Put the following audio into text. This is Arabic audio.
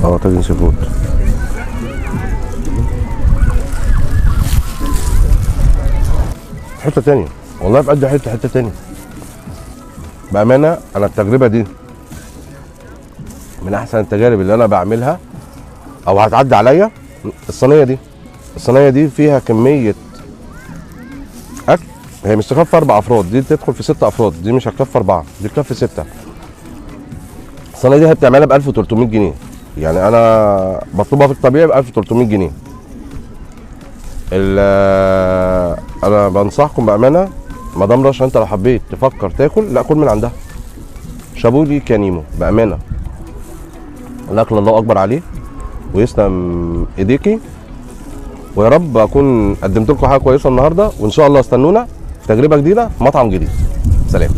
طاجن سي فود. حته تانية والله، بقد حته تانية بامانه. انا التجربه دي من احسن التجارب اللي انا بعملها او هتعدي عليا. الصينيه دي فيها كميه اكل، هي مش تكفي 4 افراد، دي تدخل في 6 افراد، دي مش هتكفي 4، دي تكفي 6. الصينيه دي هي بتعملها ب 1300 جنيه، يعني انا بطلبها في الطبيعي ب 1300 جنيه. انا بنصحكم بامانه مدام رشا، انت لو حبيت تفكر تاكل، لا كل من عندها. شابو ليك يا نيمو بامانه، الاكل الله اكبر عليه ويسلم ايديكي. ويا رب اكون قدمت لكم حاجه كويسه النهارده، وان شاء الله استنونا في تجربه جديده في مطعم جديد. سلام.